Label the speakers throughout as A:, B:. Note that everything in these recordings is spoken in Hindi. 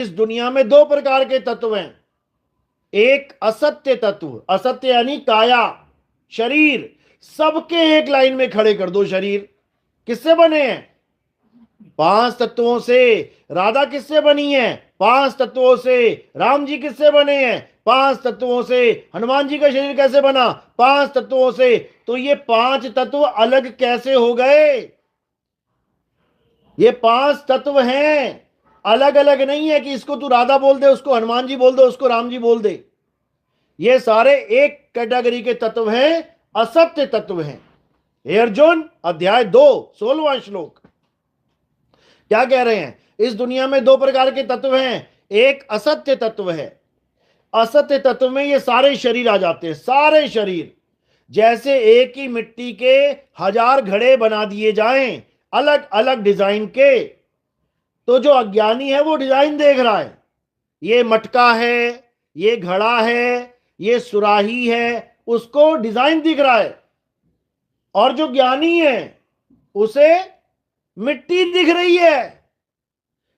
A: इस दुनिया में दो प्रकार के तत्व हैं। एक असत्य तत्व, असत्य यानी काया, शरीर, सबके एक लाइन में खड़े कर दो। शरीर किससे बने हैं? पांच तत्वों से। राधा किससे बनी है? पांच तत्वों से। राम जी किससे बने हैं? पांच तत्वों से। हनुमान जी का शरीर कैसे बना? पांच तत्वों से। तो ये पांच तत्व अलग कैसे हो गए? ये पांच तत्व हैं, अलग अलग नहीं है कि इसको तू राधा बोल दे, उसको हनुमान जी बोल दे, उसको राम जी बोल दे। ये सारे एक कैटेगरी के तत्व हैं, असत्य तत्व हैं। हे अर्जुन, अध्याय 2 16वां श्लोक क्या कह रहे हैं? इस दुनिया में दो प्रकार के तत्व हैं। एक असत्य तत्व है। असत्य तत्व में ये सारे शरीर आ जाते हैं, सारे शरीर। जैसे एक ही मिट्टी के हजार घड़े बना दिए जाएं, अलग अलग डिजाइन के, तो जो अज्ञानी है वो डिजाइन देख रहा है। ये मटका है, ये घड़ा है, ये सुराही है, उसको डिजाइन दिख रहा है। और जो ज्ञानी है उसे मिट्टी दिख रही है।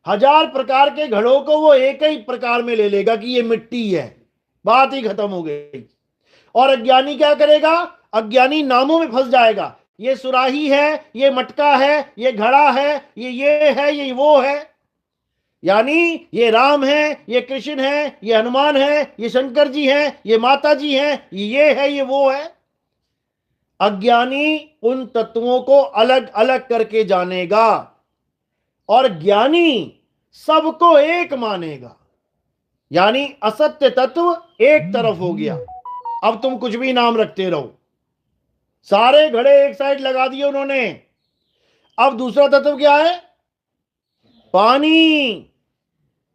A: हजार प्रकार के घड़ों को वो एक ही प्रकार में ले लेगा कि ये मिट्टी है, बात ही खत्म हो गई। और अज्ञानी क्या करेगा? अज्ञानी नामों में फंस जाएगा। ये सुराही है, ये मटका है, ये घड़ा है, ये है, ये वो है। यानी ये राम है, ये कृष्ण है, ये हनुमान है, ये शंकर जी हैं, ये माता जी हैं, ये है, ये वो है। अज्ञानी उन तत्वों को अलग अलग करके जानेगा और ज्ञानी सबको एक मानेगा। यानी असत्य तत्व एक तरफ हो गया। अब तुम कुछ भी नाम रखते रहो, सारे घड़े एक साइड लगा दिए उन्होंने। अब दूसरा तत्व क्या है? पानी।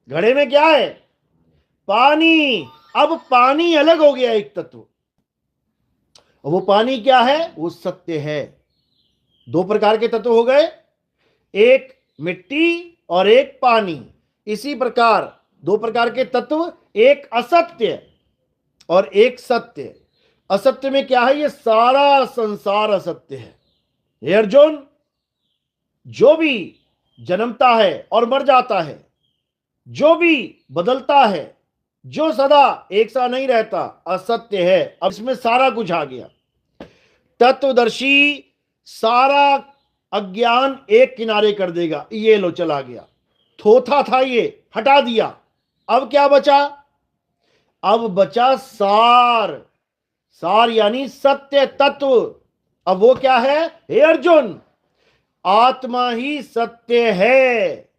A: घड़े में क्या है? पानी। अब पानी अलग हो गया, एक तत्व। वो पानी क्या है? वो सत्य है। दो प्रकार के तत्व हो गए, एक मिट्टी और एक पानी। इसी प्रकार दो प्रकार के तत्व, एक असत्य और एक सत्य। असत्य में क्या है? ये सारा संसार असत्य है। हे अर्जुन, जो भी जन्मता है और मर जाता है, जो भी बदलता है, जो सदा एक सा नहीं रहता, असत्य है। अब इसमें सारा कुछ आ गया। तत्वदर्शी सारा अज्ञान एक किनारे कर देगा। ये लो चला गया, थोथा था ये, हटा दिया। अब क्या बचा? अब बचा सार। सार यानी सत्य तत्व। अब वो क्या है? हे अर्जुन, आत्मा ही सत्य है।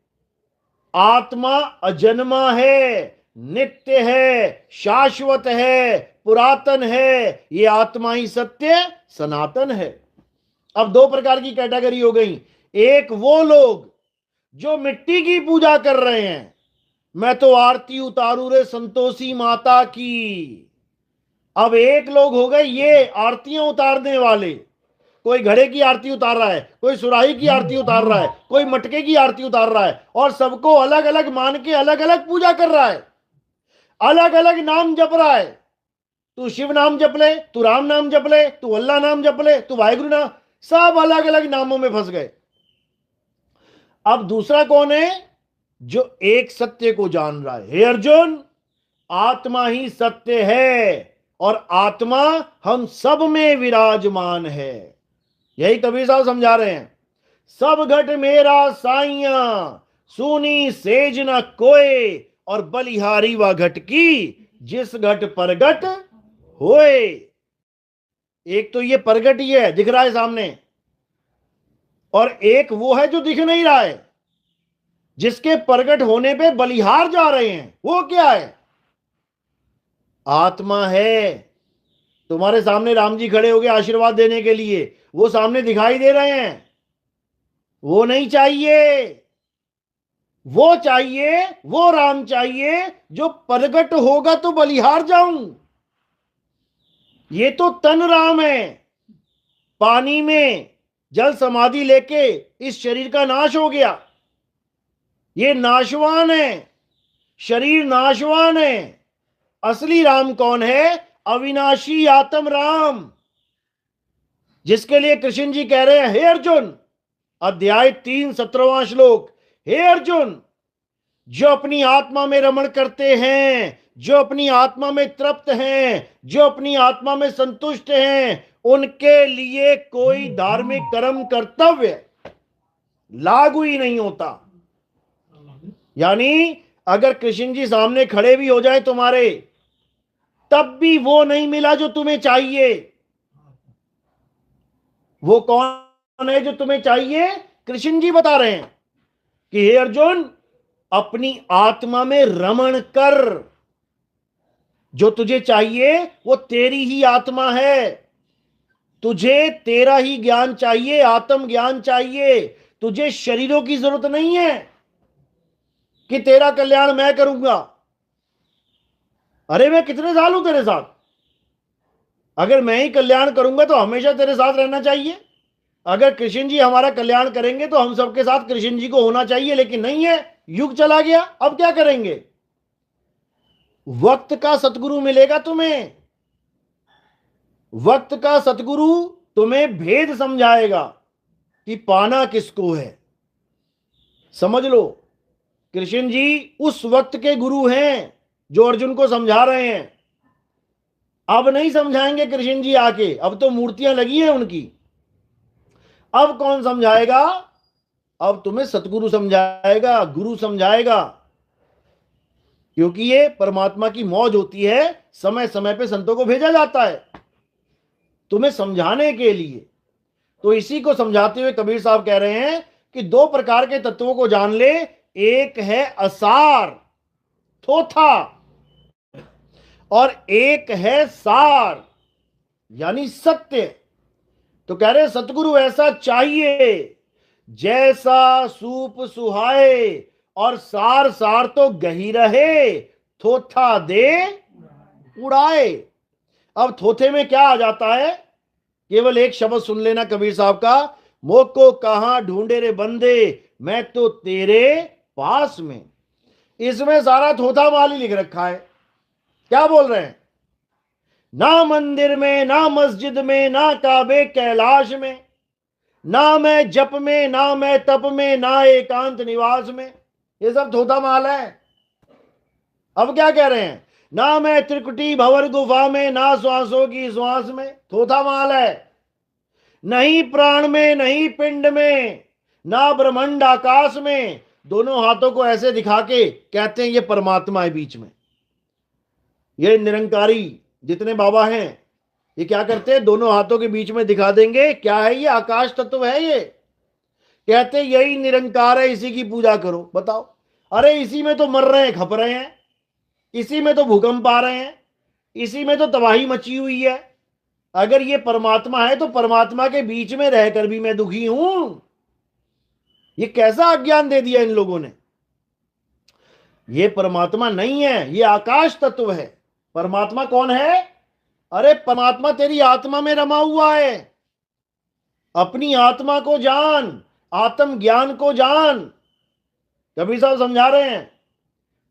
A: आत्मा अजन्मा है, नित्य है, शाश्वत है, पुरातन है। ये आत्मा ही सत्य सनातन है। अब दो प्रकार की कैटेगरी हो गई। एक वो लोग जो मिट्टी की पूजा कर रहे हैं, मैं तो आरती उतारू रे संतोषी माता की। अब एक लोग हो गए ये आरतियां उतारने वाले। कोई घड़े की आरती उतार रहा है, कोई सुराही की आरती उतार रहा है, कोई मटके की आरती उतार रहा है, और सबको अलग अलग मान के अलग अलग पूजा कर रहा है, अलग अलग नाम जप रहा है। तू शिव नाम जप ले, तू राम नाम जप ले, तू अल्लाह नाम जप ले, तू वाहिगुरु नाम, सब अलग अलग नामों में फंस गए। अब दूसरा कौन है? जो एक सत्य को जान रहा है। हे अर्जुन, आत्मा ही सत्य है और आत्मा हम सब में विराजमान है। यही कबीर साहब समझा रहे हैं। सब घट मेरा साइया, सुनी सेज न कोय, और बलिहारी व घट की, जिस घट परगट होए। एक तो ये प्रगट ही है, दिख रहा है सामने, और एक वो है जो दिख नहीं रहा है, जिसके प्रगट होने पे बलिहार जा रहे हैं। वो क्या है? आत्मा है। तुम्हारे सामने राम जी खड़े हो गए आशीर्वाद देने के लिए, वो सामने दिखाई दे रहे हैं। वो नहीं चाहिए, वो चाहिए, वो राम चाहिए जो प्रगट होगा तो बलिहार जाऊं। ये तो तन राम है। पानी में जल समाधि लेके इस शरीर का नाश हो गया। ये नाशवान है, शरीर नाशवान है। असली राम कौन है? अविनाशी आत्म राम, जिसके लिए कृष्ण जी कह रहे हैं, हे अर्जुन, अध्याय 3 17वां श्लोक, हे अर्जुन, जो अपनी आत्मा में रमण करते हैं, जो अपनी आत्मा में तृप्त हैं, जो अपनी आत्मा में संतुष्ट हैं, उनके लिए कोई धार्मिक कर्म कर्तव्य लागू ही नहीं होता। यानी अगर कृष्ण जी सामने खड़े भी हो जाए तुम्हारे, तब भी वो नहीं मिला जो तुम्हें चाहिए। वो कौन है जो तुम्हें चाहिए? कृष्ण जी बता रहे हैं कि हे अर्जुन, अपनी आत्मा में रमण कर। जो तुझे चाहिए वो तेरी ही आत्मा है। तुझे तेरा ही ज्ञान चाहिए, आत्म ज्ञान चाहिए। तुझे शरीरों की जरूरत नहीं है कि तेरा कल्याण मैं करूंगा। अरे मैं कितने साल हूं तेरे साथ, अगर मैं ही कल्याण करूंगा तो हमेशा तेरे साथ रहना चाहिए। अगर कृष्ण जी हमारा कल्याण करेंगे तो हम सबके साथ कृष्ण जी को होना चाहिए, लेकिन नहीं है। युग चला गया, अब क्या करेंगे? वक्त का सतगुरु मिलेगा तुम्हें। वक्त का सतगुरु तुम्हें भेद समझाएगा कि पाना किसको है। समझ लो, कृष्ण जी उस वक्त के गुरु हैं जो अर्जुन को समझा रहे हैं। अब नहीं समझाएंगे कृष्ण जी आके, अब तो मूर्तियां लगी है उनकी। अब कौन समझाएगा? अब तुम्हें सतगुरु समझाएगा, गुरु समझाएगा। क्योंकि ये परमात्मा की मौज होती है, समय समय पे संतों को भेजा जाता है तुम्हें समझाने के लिए। तो इसी को समझाते हुए कबीर साहब कह रहे हैं कि दो प्रकार के तत्वों को जान ले। एक है असार, थोथा, और एक है सार, यानी सत्य। तो कह रहे सतगुरु ऐसा चाहिए जैसा सूप सुहाए, और सार सार तो गही रहे, थोथा दे उड़ाए। अब थोथे में क्या आ जाता है? केवल एक शब्द सुन लेना कबीर साहब का, मोको कहां ढूंढे रे बंदे, मैं तो तेरे पास में। इसमें सारा थोथा माल ही लिख रखा है। क्या बोल रहे हैं? ना मंदिर में, ना मस्जिद में, ना काबे कैलाश में, ना मैं जप में, ना मैं तप में, ना एकांत निवास में। ये सब थोथा माल है। अब क्या कह रहे हैं? ना मैं त्रिकुटी भंवर गुफा में, ना श्वासों की श्वास में। थोथा माल है। नहीं प्राण में, नहीं पिंड में, ना ब्रह्मांड आकाश में। दोनों हाथों को ऐसे दिखा के कहते हैं ये परमात्मा है बीच में। ये निरंकारी जितने बाबा हैं, ये क्या करते हैं? दोनों हाथों के बीच में दिखा देंगे क्या है ये? आकाश तत्व है ये। कहते यही निरंकार है, इसी की पूजा करो। बताओ, अरे इसी में तो मर रहे हैं, खप रहे हैं, इसी में तो भूकंप आ रहे हैं, इसी में तो तबाही मची हुई है। अगर ये परमात्मा है तो परमात्मा के बीच में रहकर भी मैं दुखी हूं। ये कैसा अज्ञान दे दिया इन लोगों ने। ये परमात्मा नहीं है, ये आकाश तत्व है। परमात्मा कौन है? अरे परमात्मा तेरी आत्मा में रमा हुआ है। अपनी आत्मा को जान, आत्म ज्ञान को जान। कबीर साहब समझा रहे हैं,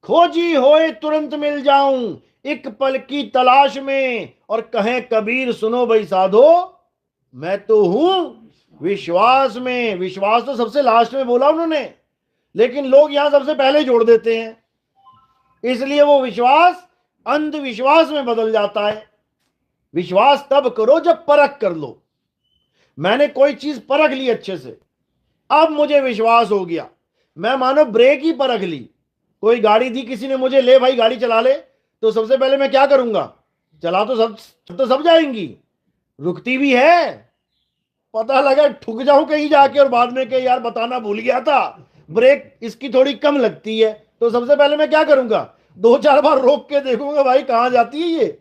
A: खोजी होए तुरंत मिल जाऊं, एक पल की तलाश में। और कहें कबीर सुनो भाई साधो, मैं तो हूं विश्वास में। विश्वास तो सबसे लास्ट में बोला उन्होंने, लेकिन लोग यहां सबसे पहले जोड़ देते हैं, इसलिए वो विश्वास अंधविश्वास में बदल जाता है। विश्वास तब करो जब परख कर लो। मैंने कोई चीज परख ली अच्छे से, अब मुझे विश्वास हो गया। मैं मानो ब्रेक ही परख ली। कोई गाड़ी दी किसी ने मुझे, ले भाई गाड़ी चला ले, तो सबसे पहले मैं क्या करूंगा? चला तो सब जाएंगी, रुकती भी है। पता लगा ठुक जाऊं कहीं जाके और बाद में कहीं यार बताना भूल गया था, ब्रेक इसकी थोड़ी कम लगती है, तो सबसे पहले मैं क्या करूंगा? 2-4 बार रोक के देखूंगा भाई कहां जाती है ये।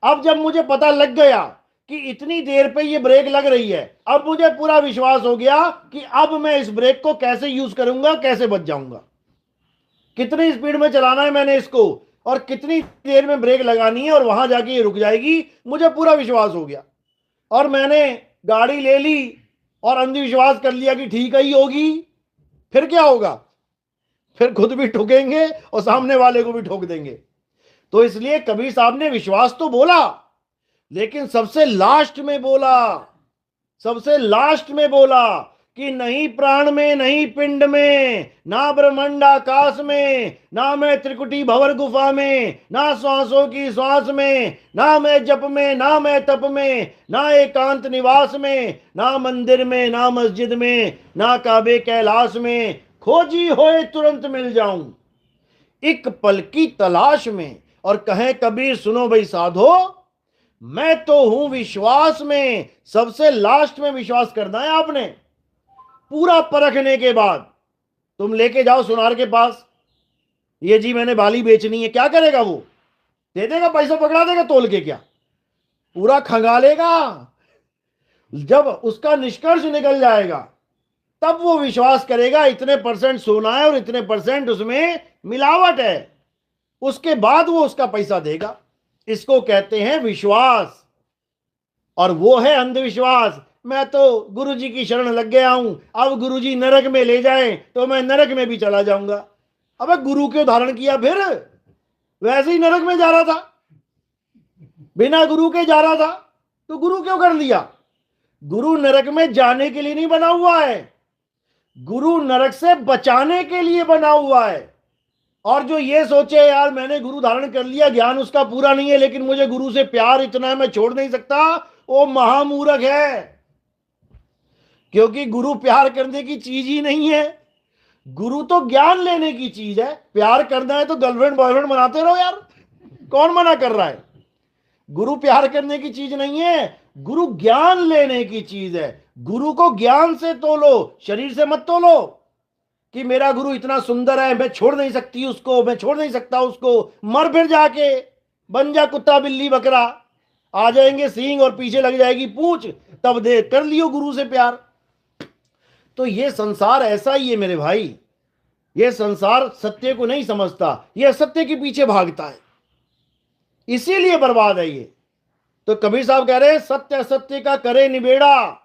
A: अब जब मुझे पता लग गया कि इतनी देर पे ये ब्रेक लग रही है, अब मुझे पूरा विश्वास हो गया कि अब मैं इस ब्रेक को कैसे यूज करूंगा, कैसे बच जाऊंगा, कितनी स्पीड में चलाना है मैंने इसको, और कितनी देर में ब्रेक लगानी है, और वहां जाके ये रुक जाएगी। मुझे पूरा विश्वास हो गया और मैंने गाड़ी ले ली और अंधविश्वास कर लिया कि ठीक ही होगी। फिर क्या होगा? फिर खुद भी ठुकेंगे और सामने वाले को भी ठोक देंगे। तो इसलिए कबीर साहब ने विश्वास तो बोला, लेकिन सबसे लास्ट में बोला, सबसे लास्ट में बोला कि नहीं प्राण में, नहीं पिंड में, ना ब्रह्मांड आकाश में, ना मैं त्रिकुटी भंवर गुफा में, ना श्वासों की श्वास में, ना मैं जप में, ना मैं तप में, ना एकांत निवास में, ना मंदिर में, ना मस्जिद में, ना काबे कैलाश में, खोजी होए तुरंत मिल जाऊं एक पल की तलाश में। और कहें कबीर सुनो भाई साधो, मैं तो हूं विश्वास में, सबसे लास्ट में विश्वास करना है आपने। पूरा परखने के बाद तुम लेके जाओ सुनार के पास, ये जी मैंने बाली बेचनी है, क्या करेगा वो? दे देगा, पैसा पकड़ा देगा तोल के? क्या पूरा खंगालेगा? जब उसका निष्कर्ष निकल जाएगा तब वो विश्वास करेगा इतने परसेंट सोना है और इतने परसेंट उसमें मिलावट है, उसके बाद वो उसका पैसा देगा। इसको कहते हैं विश्वास, और वो है अंधविश्वास। मैं तो गुरुजी की शरण लग गया हूं, अब गुरुजी नरक में ले जाए तो मैं नरक में भी चला जाऊंगा। अबे गुरु क्यों धारण किया फिर? वैसे ही नरक में जा रहा था, बिना गुरु के जा रहा था, तो गुरु क्यों कर लिया? गुरु नरक में जाने के लिए नहीं बना हुआ है, गुरु नरक से बचाने के लिए बना हुआ है। और जो ये सोचे यार मैंने गुरु धारण कर लिया, ज्ञान उसका पूरा नहीं है, लेकिन मुझे गुरु से प्यार इतना है मैं छोड़ नहीं सकता, वो महामूर्ख है। क्योंकि गुरु प्यार करने की चीज ही नहीं है, गुरु तो ज्ञान लेने की चीज है। प्यार करना है तो गर्लफ्रेंड बॉयफ्रेंड बनाते रहो यार, कौन मना कर रहा है? गुरु प्यार करने की चीज नहीं है, गुरु ज्ञान लेने की चीज है। गुरु को ज्ञान से तोलो, शरीर से मत तोलो कि मेरा गुरु इतना सुंदर है मैं छोड़ नहीं सकती उसको, मैं छोड़ नहीं सकता उसको। मर फिर जाके, बन जा कुत्ता बिल्ली बकरा, आ जाएंगे सींग और पीछे लग जाएगी पूंछ, तब दे कर लियो गुरु से प्यार। तो ये संसार ऐसा ही है मेरे भाई, ये संसार सत्य को नहीं समझता, ये असत्य के पीछे भागता है, इसीलिए बर्बाद है ये। तो कबीर साहब कह रहे हैं सत्य असत्य का करे निबेड़ा,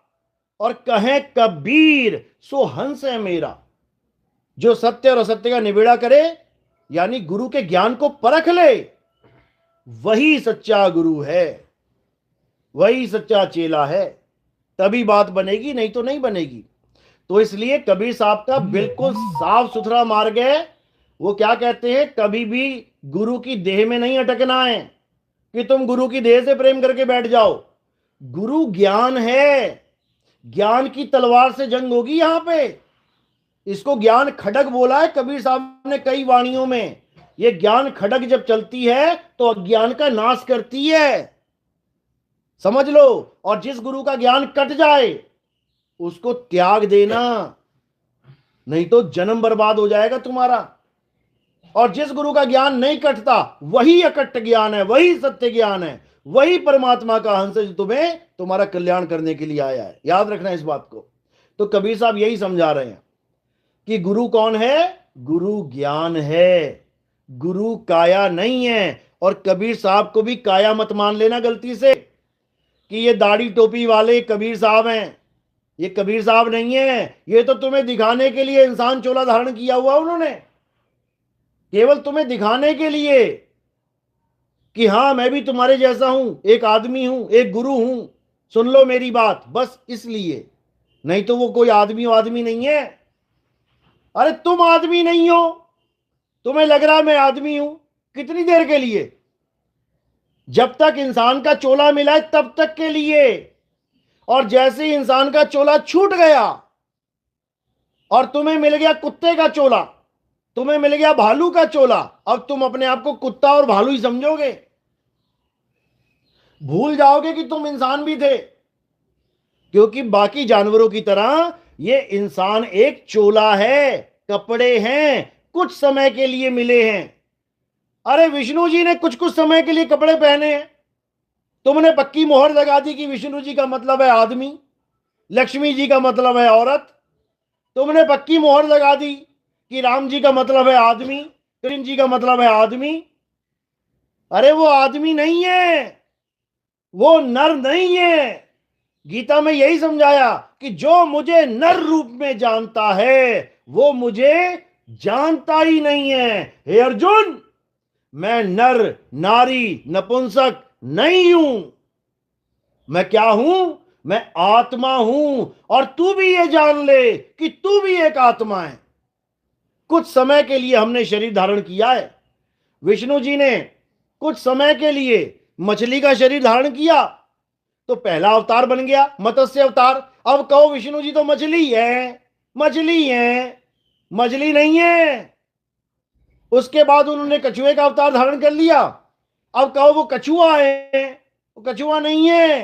A: और कहें कबीर सो हंस है मेरा। जो सत्य और असत्य का निबेड़ा करे, यानी गुरु के ज्ञान को परख ले, वही सच्चा गुरु है, वही सच्चा चेला है। तभी बात बनेगी, नहीं तो नहीं बनेगी। तो इसलिए कबीर साहब का बिल्कुल साफ सुथरा मार्ग है। वो क्या कहते हैं, कभी भी गुरु की देह में नहीं अटकना है कि तुम गुरु की देह से प्रेम करके बैठ जाओ। गुरु ज्ञान है, ज्ञान की तलवार से जंग होगी यहां पे। इसको ज्ञान खड़ग बोला है कबीर साहब ने कई वाणियों में। ये ज्ञान खड़ग जब चलती है तो अज्ञान का नाश करती है, समझ लो। और जिस गुरु का ज्ञान कट जाए उसको त्याग देना, नहीं तो जन्म बर्बाद हो जाएगा तुम्हारा। और जिस गुरु का ज्ञान नहीं कटता वही अकट्ट ज्ञान है, वही सत्य ज्ञान है, वही परमात्मा का हंस है जो तुम्हें तुम्हारा कल्याण करने के लिए आया है। याद रखना इस बात को। तो कबीर साहब यही समझा रहे हैं कि गुरु कौन है? गुरु ज्ञान है, गुरु काया नहीं है। और कबीर साहब को भी काया मत मान लेना गलती से कि ये दाढ़ी टोपी वाले कबीर साहब हैं। ये कबीर साहब नहीं है, ये तो तुम्हें दिखाने के लिए इंसान चोला धारण किया हुआ उन्होंने, केवल तुम्हें दिखाने के लिए कि हां मैं भी तुम्हारे जैसा हूं, एक आदमी हूं, एक गुरु हूं, सुन लो मेरी बात, बस इसलिए। नहीं तो वो कोई आदमी नहीं है। अरे तुम आदमी नहीं हो, तुम्हें लग रहा है मैं आदमी हूं, कितनी देर के लिए? जब तक इंसान का चोला मिला है तब तक के लिए। और जैसे ही इंसान का चोला छूट गया और तुम्हें मिल गया कुत्ते का चोला, तुम्हें मिल गया भालू का चोला, अब तुम अपने आप को कुत्ता और भालू ही समझोगे, भूल जाओगे कि तुम इंसान भी थे। क्योंकि बाकी जानवरों की तरह ये इंसान एक चोला है, कपड़े हैं, कुछ समय के लिए मिले हैं। अरे विष्णु जी ने कुछ कुछ समय के लिए कपड़े पहने हैं, तुमने पक्की मोहर लगा दी कि विष्णु जी का मतलब है आदमी, लक्ष्मी जी का मतलब है औरत। तुमने पक्की मोहर लगा दी कि राम जी का मतलब है आदमी, कृष्ण जी का मतलब है आदमी। अरे वो आदमी नहीं है, वो नर नहीं है। गीता में यही समझाया कि जो मुझे नर रूप में जानता है वो मुझे जानता ही नहीं है। हे अर्जुन, मैं नर नारी नपुंसक नहीं हूं। मैं क्या हूं? मैं आत्मा हूं और तू भी ये जान ले कि तू भी एक आत्मा है। कुछ समय के लिए हमने शरीर धारण किया है। विष्णु जी ने कुछ समय के लिए मछली का शरीर धारण किया तो पहला अवतार बन गया मत्स्य अवतार। अब कहो विष्णु जी तो मछली है, मछली है, मछली नहीं है। उसके बाद उन्होंने कछुए का अवतार धारण कर लिया। अब कहो वो कछुआ है, वो कछुआ नहीं है।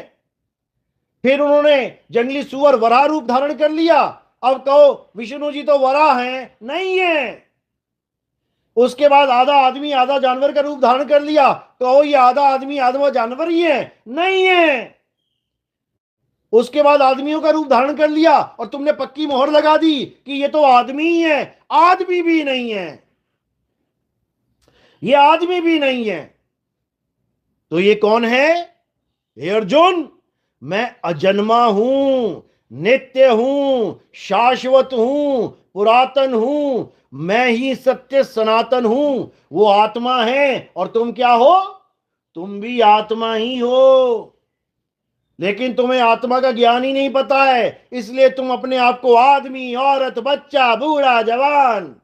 A: फिर उन्होंने जंगली सुअर वराह रूप धारण कर लिया। अब कहो विष्णु जी तो वराह है, नहीं है। उसके बाद आधा आदमी आधा जानवर का रूप धारण कर लिया, कहो ये आधा आदमी आधा जानवर ही है, नहीं है। उसके बाद आदमियों का रूप धारण कर लिया और तुमने पक्की मोहर लगा दी कि ये तो आदमी ही है, आदमी भी नहीं है, ये आदमी भी नहीं है। तो ये कौन है? हे अर्जुन, मैं अजन्मा हूं, नित्य हूं, शाश्वत हूं, पुरातन हूं, मैं ही सत्य सनातन हूं। वो आत्मा है और तुम क्या हो? तुम भी आत्मा ही हो। लेकिन तुम्हें आत्मा का ज्ञान ही नहीं पता है, इसलिए तुम अपने आप को आदमी, औरत, बच्चा, बूढ़ा, जवान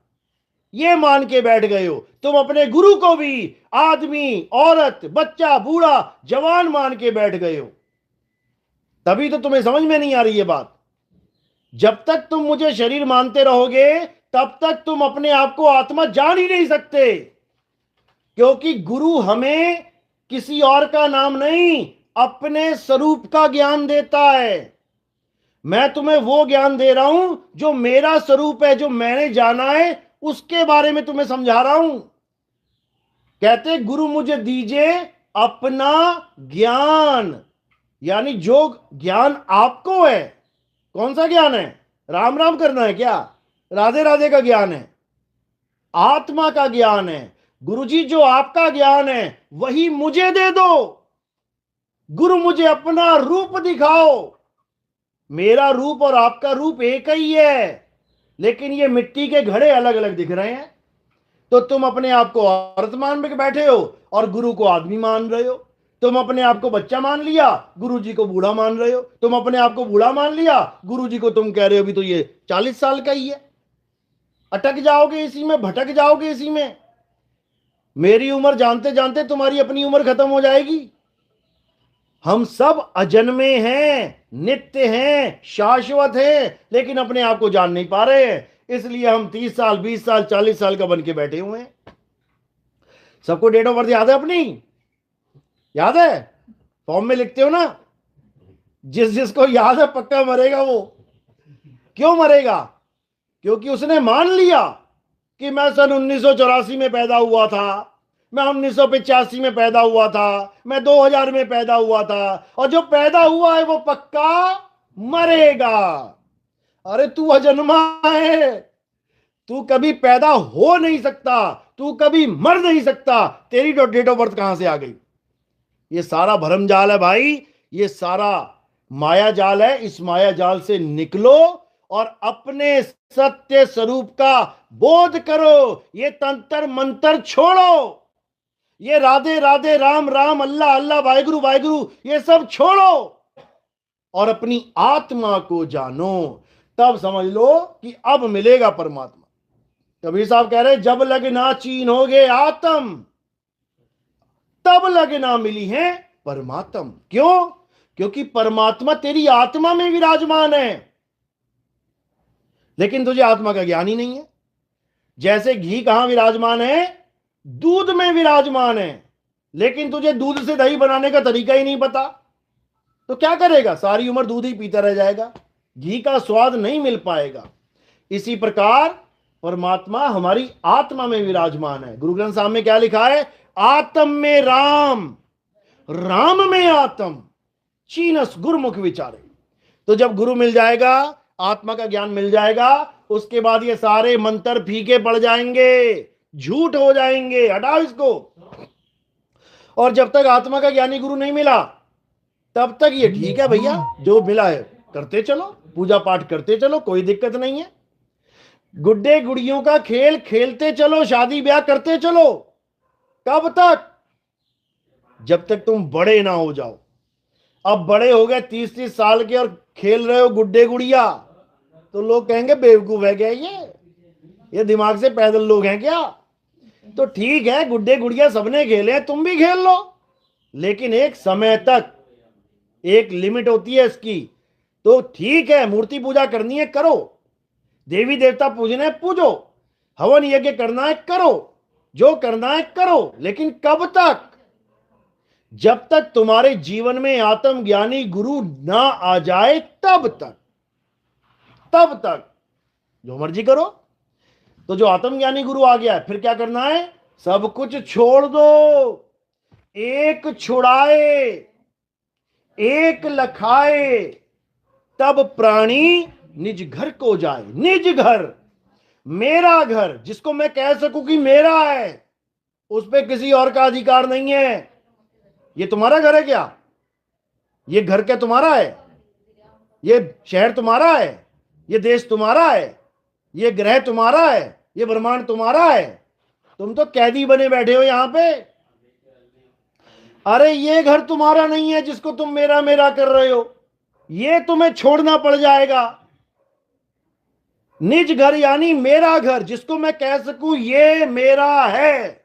A: ये मान के बैठ गए हो। तुम अपने गुरु को भी आदमी, औरत, बच्चा, बूढ़ा, जवान मान के बैठ गए हो। तभी तो तुम्हें समझ में नहीं आ रही ये बात। जब तक तुम मुझे शरीर मानते रहोगे तब तक तुम अपने आप को आत्मा जान ही नहीं सकते, क्योंकि गुरु हमें किसी और का नाम नहीं, अपने स्वरूप का ज्ञान देता है। मैं तुम्हें वो ज्ञान दे रहा हूं जो मेरा स्वरूप है, जो मैंने जाना है, उसके बारे में तुम्हें समझा रहा हूं। कहते गुरु मुझे दीजिए अपना ज्ञान, यानी जो ज्ञान आपको है। कौन सा ज्ञान है? राम राम करना है क्या? राधे राधे का ज्ञान है, आत्मा का ज्ञान है। गुरुजी जो आपका ज्ञान है वही मुझे दे दो। गुरु मुझे अपना रूप दिखाओ। मेरा रूप और आपका रूप एक ही है, लेकिन ये मिट्टी के घड़े अलग अलग दिख रहे हैं। तो तुम अपने आप को औरत मान के बैठे हो और गुरु को आदमी मान रहे हो। तुम अपने आप को बच्चा मान लिया, गुरु जी को बूढ़ा मान रहे हो। तुम अपने आप को बूढ़ा मान लिया, गुरु जी को तुम कह रहे हो अभी तो ये 40 साल का ही है। अटक जाओगे इसी में, भटक जाओगे इसी में। मेरी उम्र जानते जानते तुम्हारी अपनी उम्र खत्म हो जाएगी। हम सब अजन्मे हैं, नित्य हैं, शाश्वत हैं, लेकिन अपने आप को जान नहीं पा रहे हैं। इसलिए हम 30 साल, 20 साल, 40 साल का बन के बैठे हुए हैं। सबको डेट ऑफ बर्थ याद है अपनी? याद है? फॉर्म में लिखते हो ना? जिसको याद है पक्का मरेगा वो। क्यों मरेगा? क्योंकि उसने मान लिया कि मैं सन 1984 में पैदा हुआ था, मैं 1985 में पैदा हुआ था, मैं 2000 में पैदा हुआ था, और जो पैदा हुआ है वो पक्का मरेगा। अरे तू अजन्मा है, तू कभी पैदा हो नहीं सकता, तू कभी मर नहीं सकता। तेरी डेट ऑफ बर्थ कहां से आ गई? ये सारा भरम जाल है भाई, ये सारा माया जाल है। इस माया जाल से निकलो और अपने सत्य स्वरूप का बोध करो। ये तंत्र मंत्र छोड़ो, ये राधे राधे, राम राम, अल्लाह अल्लाह, वाहेगुरु वाहेगुरु, ये सब छोड़ो और अपनी आत्मा को जानो। तब समझ लो कि अब मिलेगा परमात्मा। कबीर साहब कह रहे जब लगना चीन हो गए आत्म, तब लगना मिली है परमात्म। क्यों? क्योंकि परमात्मा तेरी आत्मा में विराजमान है, लेकिन तुझे आत्मा का ज्ञान ही नहीं है। जैसे घी कहां विराजमान है? दूध में विराजमान है, लेकिन तुझे दूध से दही बनाने का तरीका ही नहीं पता, तो क्या करेगा? सारी उम्र दूध ही पीता रह जाएगा, घी का स्वाद नहीं मिल पाएगा। इसी प्रकार परमात्मा हमारी आत्मा में विराजमान है। गुरु ग्रंथ साहब में क्या लिखा है? आत्म में राम, राम में आत्म, चीनस गुरुमुख विचारे। तो जब गुरु मिल जाएगा, आत्मा का ज्ञान मिल जाएगा, उसके बाद ये सारे मंत्र फीके पड़ जाएंगे, झूठ हो जाएंगे। हटाओ इसको। और जब तक आत्मा का ज्ञानी गुरु नहीं मिला तब तक ये ठीक है भैया, जो मिला है करते चलो, पूजा पाठ करते चलो, कोई दिक्कत नहीं है। गुड्डे गुड़ियों का खेल खेलते चलो, शादी ब्याह करते चलो। कब तक? जब तक तुम बड़े ना हो जाओ। अब बड़े हो गए 30-30 साल के और खेल रहे हो गुड्डे गुड़िया, तो लोग कहेंगे बेवकूफ है क्या ये दिमाग से पैदल लोग हैं क्या। तो ठीक है, गुड्डे गुड़िया सबने खेले, तुम भी खेल लो, लेकिन एक समय तक, एक लिमिट होती है इसकी। तो ठीक है, मूर्ति पूजा करनी है करो, देवी देवता पूजने पूजो, हवन यज्ञ करना है करो, जो करना है करो, लेकिन कब तक? जब तक तुम्हारे जीवन में आत्मज्ञानी गुरु ना आ जाए तब तक। तब तक जो मर्जी करो। तो जो आत्मज्ञानी गुरु आ गया है, फिर क्या करना है? सब कुछ छोड़ दो। एक छुड़ाए एक लखाए, तब प्राणी निज घर को जाए। निज घर, मेरा घर, जिसको मैं कह सकूं कि मेरा है, उस पे किसी और का अधिकार नहीं है। ये तुम्हारा घर है क्या? ये घर क्या तुम्हारा है? ये शहर तुम्हारा है? ये देश तुम्हारा है? ये ग्रह तुम्हारा है? ये ब्रह्मांड तुम्हारा है? तुम तो कैदी बने बैठे हो यहां पे। अरे ये घर तुम्हारा नहीं है जिसको तुम मेरा मेरा कर रहे हो, ये तुम्हें छोड़ना पड़ जाएगा। निज घर यानी मेरा घर, जिसको मैं कह सकूं ये मेरा है,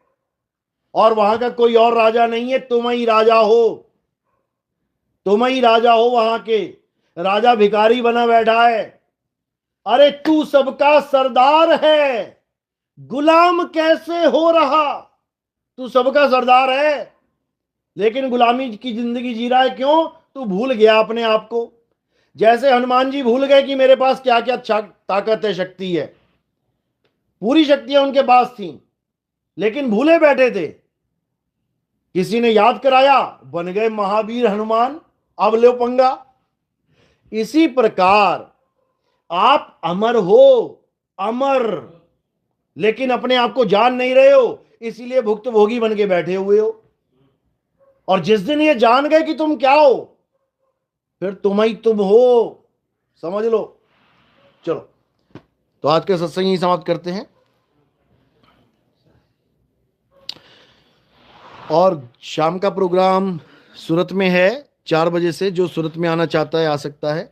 A: और वहां का कोई और राजा नहीं है, तुम ही राजा हो। तुम ही राजा हो, वहां के राजा भिखारी बना बैठा है। अरे तू सबका सरदार है, गुलाम कैसे हो रहा? तू सबका सरदार है, लेकिन गुलामी की जिंदगी जी रहा है। क्यों? तू भूल गया अपने आप को। जैसे हनुमान जी भूल गए कि मेरे पास क्या क्या ताकत है, शक्ति है। पूरी शक्तियां उनके पास थी, लेकिन भूले बैठे थे। किसी ने याद कराया, बन गए महावीर हनुमान, अब लो पंगा। इसी प्रकार आप अमर हो, अमर, लेकिन अपने आप को जान नहीं रहे हो, इसीलिए भुक्तभोगी बन के बैठे हुए हो। और जिस दिन ये जान गए कि तुम क्या हो, फिर तुम ही तुम हो, समझ लो। चलो, तो आज के सत्संग ही समाप्त करते हैं। और शाम का प्रोग्राम सूरत में है 4 बजे से, जो सूरत में आना चाहता है आ सकता है।